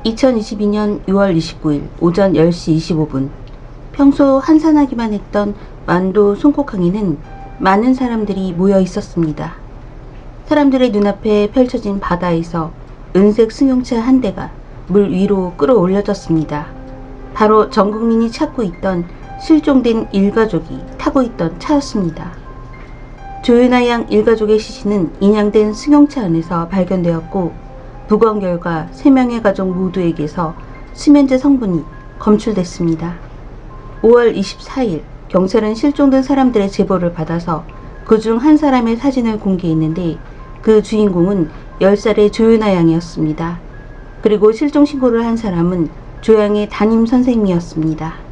(2022년 6월 29일) 오전 10시 25분 평소 한산하기만 했던 완도 송곡항에는 많은 사람들이 모여 있었습니다. 사람들의 눈앞에 펼쳐진 바다에서 은색 승용차 한 대가 물 위로 끌어올려졌습니다. 바로 전 국민이 찾고 있던 실종된 일가족이 타고 있던 차였습니다. 조윤아 양 일가족의 시신은 인양된 승용차 안에서 발견되었고, 부검 결과 3명의 가족 모두에게서 수면제 성분이 검출됐습니다. 5월 24일 경찰은 실종된 사람들의 제보를 받아서 그중 한 사람의 사진을 공개했는데, 그 주인공은 10살의 조윤아 양이었습니다. 그리고 실종 신고를 한 사람은 조양의 담임 선생님이었습니다.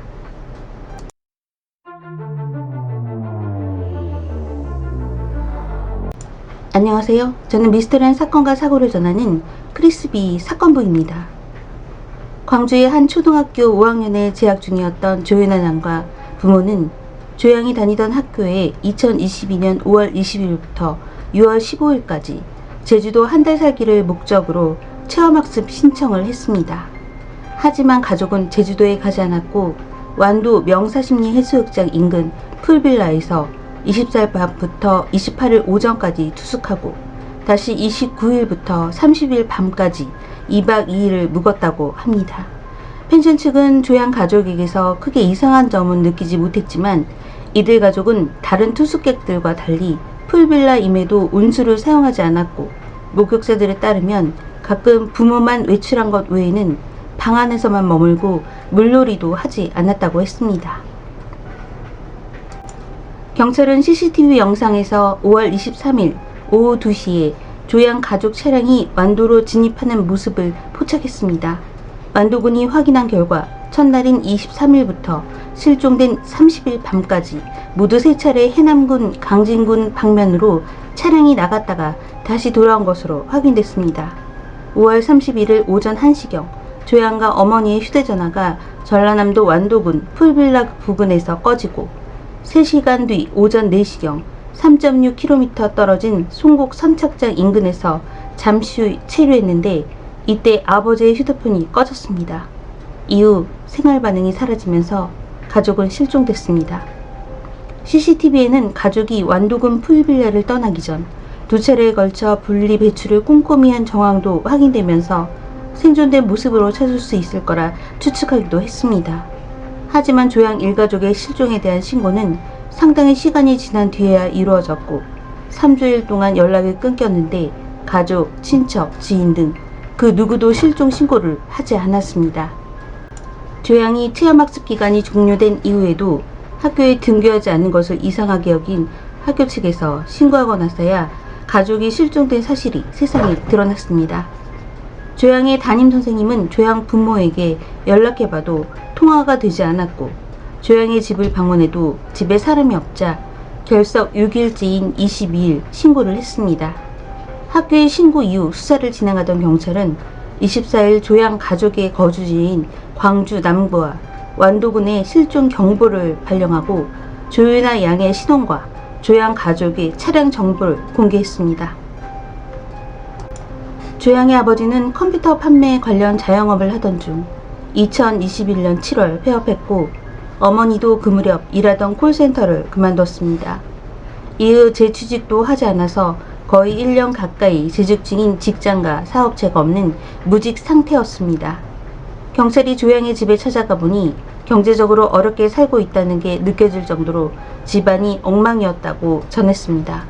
안녕하세요. 저는 미스터리한 사건과 사고를 전하는 크리스비 사건부입니다. 광주의 한 초등학교 5학년에 재학 중이었던 조윤아 양과 부모는 조양이 다니던 학교에 2022년 5월 20일부터 6월 15일까지 제주도 한 달 살기를 목적으로 체험학습 신청을 했습니다. 하지만 가족은 제주도에 가지 않았고, 완도 명사심리 해수욕장 인근 풀빌라에서 24일 밤부터 28일 오전까지 투숙하고, 다시 29일부터 30일 밤까지 2박 2일을 묵었다고 합니다. 펜션 측은 조양 가족에게서 크게 이상한 점은 느끼지 못했지만, 이들 가족은 다른 투숙객들과 달리 풀빌라임에도 온수를 사용하지 않았고, 목격자들에 따르면 가끔 부모만 외출한 것 외에는 방 안에서만 머물고 물놀이도 하지 않았다고 했습니다. 경찰은 CCTV 영상에서 5월 23일 오후 2시에 조양 가족 차량이 완도로 진입하는 모습을 포착했습니다. 완도군이 확인한 결과 첫날인 23일부터 실종된 30일 밤까지 모두 3차례 해남군 강진군 방면으로 차량이 나갔다가 다시 돌아온 것으로 확인됐습니다. 5월 31일 오전 1시경 조양과 어머니의 휴대전화가 전라남도 완도군 풀빌라 부근에서 꺼지고, 3시간 뒤 오전 4시경 3.6km 떨어진 송곡 선착장 인근에서 잠시 후 체류했는데, 이때 아버지의 휴대폰이 꺼졌습니다. 이후 생활 반응이 사라지면서 가족은 실종됐습니다. CCTV에는 가족이 완도군 풀빌라를 떠나기 전 2차례에 걸쳐 분리 배출을 꼼꼼히 한 정황도 확인되면서 생존된 모습으로 찾을 수 있을 거라 추측하기도 했습니다. 하지만 조양 일가족의 실종에 대한 신고는 상당히 시간이 지난 뒤에야 이루어졌고, 3주일 동안 연락이 끊겼는데 가족, 친척, 지인 등 그 누구도 실종 신고를 하지 않았습니다. 조양이 체험학습 기간이 종료된 이후에도 학교에 등교하지 않는 것을 이상하게 여긴 학교 측에서 신고하고 나서야 가족이 실종된 사실이 세상에 드러났습니다. 조양의 담임 선생님은 조양 부모에게 연락해봐도 통화가 되지 않았고, 조양의 집을 방문해도 집에 사람이 없자 결석 6일째인 22일 신고를 했습니다. 학교의 신고 이후 수사를 진행하던 경찰은 24일 조양 가족의 거주지인 광주 남부와 완도군의 실종 경보를 발령하고 조윤아 양의 신원과 조양 가족의 차량 정보를 공개했습니다. 조양의 아버지는 컴퓨터 판매 관련 자영업을 하던 중 2021년 7월 폐업했고, 어머니도 그 무렵 일하던 콜센터를 그만뒀습니다. 이후 재취직도 하지 않아서 거의 1년 가까이 재직 중인 직장과 사업체가 없는 무직 상태였습니다. 경찰이 조양의 집에 찾아가 보니 경제적으로 어렵게 살고 있다는 게 느껴질 정도로 집안이 엉망이었다고 전했습니다.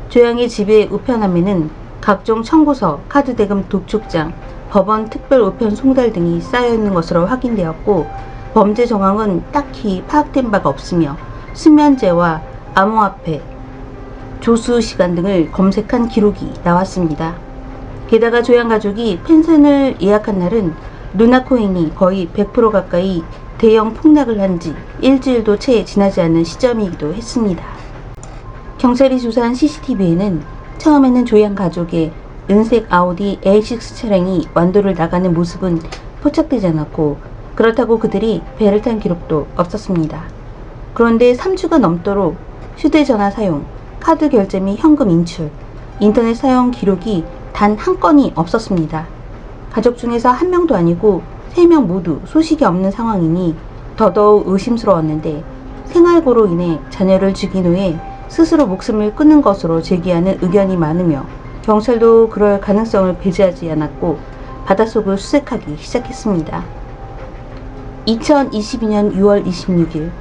조양의 집의 우편함에는 각종 청구서, 카드대금 도축장, 법원 특별 우편 송달 등이 쌓여있는 것으로 확인되었고, 범죄 정황은 딱히 파악된 바가 없으며 수면제와 암호화폐, 조수시간 등을 검색한 기록이 나왔습니다. 게다가 조양 가족이 펜션을 예약한 날은 루나코인이 거의 100% 가까이 대형 폭락을 한 지 일주일도 채 지나지 않은 시점이기도 했습니다. 경찰이 조사한 CCTV에는 처음에는 조양 가족의 은색 아우디 A6 차량이 완도를 나가는 모습은 포착되지 않았고, 그렇다고 그들이 배를 탄 기록도 없었습니다. 그런데 3주가 넘도록 휴대전화 사용, 카드 결제 및 현금 인출, 인터넷 사용 기록이 단 한 건이 없었습니다. 가족 중에서 한 명도 아니고 3명 모두 소식이 없는 상황이니 더더욱 의심스러웠는데 생활고로 인해 자녀를 죽인 후에 스스로 목숨을 끊는 것으로 제기하는 의견이 많으며 경찰도 그럴 가능성을 배제하지 않았고 바닷속을 수색하기 시작했습니다. 2022년 6월 26일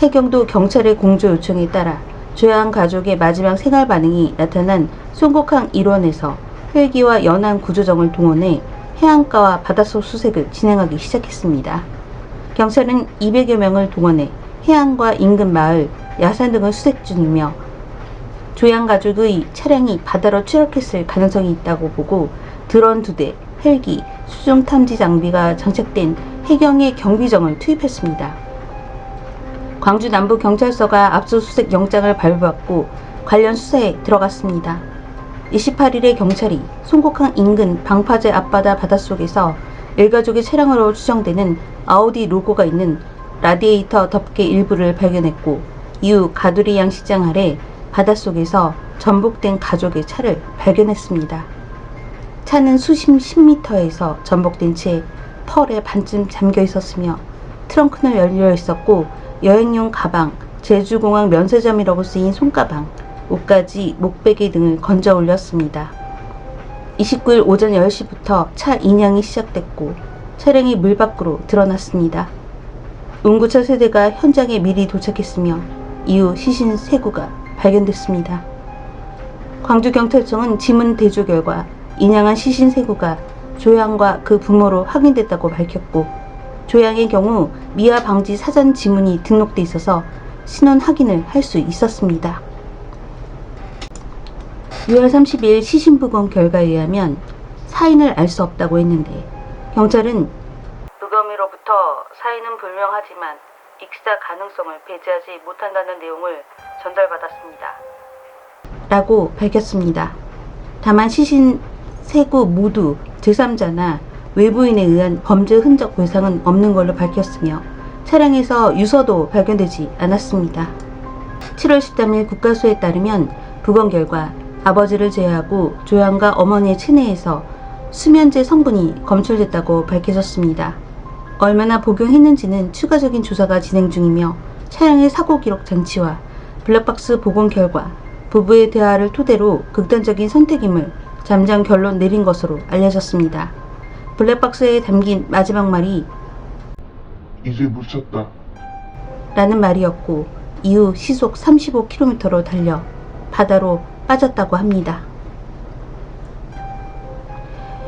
해경도 경찰의 공조 요청에 따라 조양 가족의 마지막 생활 반응이 나타난 송곡항 일원에서 헬기와 연안 구조정을 동원해 해안가와 바닷속 수색을 진행하기 시작했습니다. 경찰은 200여 명을 동원해 해안과 인근 마을, 야산 등을 수색 중이며 조양 가족의 차량이 바다로 추락했을 가능성이 있다고 보고 드론 2대, 헬기, 수중 탐지 장비가 장착된 해경의 경비정을 투입했습니다. 광주 남부경찰서가 압수수색 영장을 발부받고 관련 수사에 들어갔습니다. 28일에 경찰이 송곡항 인근 방파제 앞바다 바닷속에서 일가족의 차량으로 추정되는 아우디 로고가 있는 라디에이터 덮개 일부를 발견했고 이후 가두리 양식장 아래 바닷속에서 전복된 가족의 차를 발견했습니다. 차는 수심 10m에서 전복된 채 털에 반쯤 잠겨 있었으며 트렁크는 열려 있었고 여행용 가방, 제주공항 면세점이라고 쓰인 손가방, 옷가지, 목베개 등을 건져 올렸습니다. 29일 오전 10시부터 차 인양이 시작됐고 차량이 물 밖으로 드러났습니다. 운구차 세대가 현장에 미리 도착했으며 이후 시신 3구가 발견됐습니다. 광주경찰청은 지문 대조 결과 인양한 시신 3구가 조양과 그 부모로 확인됐다고 밝혔고 조양의 경우 미아 방지 사전 지문이 등록돼 있어서 신원 확인을 할 수 있었습니다. 6월 30일 시신부검 결과에 의하면 사인을 알 수 없다고 했는데 경찰은 부검으로부터 사인은 불명하지만 익사 가능성을 배제하지 못한다는 내용을 전달받았습니다. 라고 밝혔습니다. 다만 시신 3구 모두 제3자나 외부인에 의한 범죄 흔적 외상은 없는 걸로 밝혔으며 차량에서 유서도 발견되지 않았습니다. 7월 13일 국가수에 따르면 부검 결과 아버지를 제외하고 조양과 어머니의 체내에서 수면제 성분이 검출됐다고 밝혀졌습니다. 얼마나 복용했는지는 추가적인 조사가 진행 중이며 차량의 사고 기록 장치와 블랙박스 복원 결과 부부의 대화를 토대로 극단적인 선택임을 잠정 결론 내린 것으로 알려졌습니다. 블랙박스에 담긴 마지막 말이 이제 묻혔다 라는 말이었고 이후 시속 35km로 달려 바다로 빠졌다고 합니다.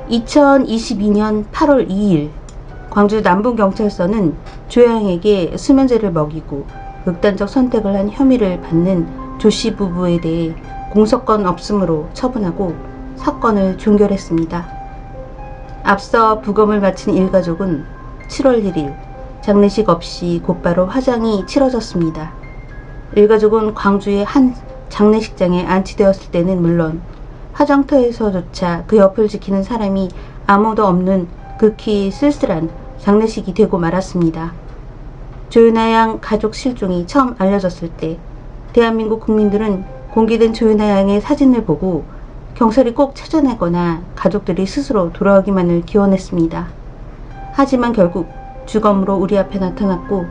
2022년 8월 2일 광주 남부경찰서는 조양에게 수면제를 먹이고 극단적 선택을 한 혐의를 받는 조씨 부부에 대해 공소권 없음으로 처분하고 사건을 종결했습니다. 앞서 부검을 마친 일가족은 7월 1일 장례식 없이 곧바로 화장이 치러졌습니다. 일가족은 광주의 한 장례식장에 안치되었을 때는 물론 화장터에서조차 그 옆을 지키는 사람이 아무도 없는 극히 쓸쓸한 장례식이 되고 말았습니다. 조윤아 양 가족 실종이 처음 알려졌을 때 대한민국 국민들은 공개된 조윤아 양의 사진을 보고 경찰이 꼭 찾아내거나 가족들이 스스로 돌아오기만을 기원했습니다. 하지만 결국 주검으로 우리 앞에 나타났고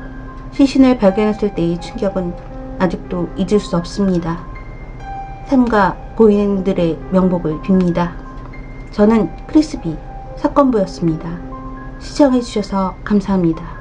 시신을 발견했을 때의 충격은 아직도 잊을 수 없습니다. 삼가 고인들의 명복을 빕니다. 저는 크리스비 사건부였습니다. 시청해주셔서 감사합니다.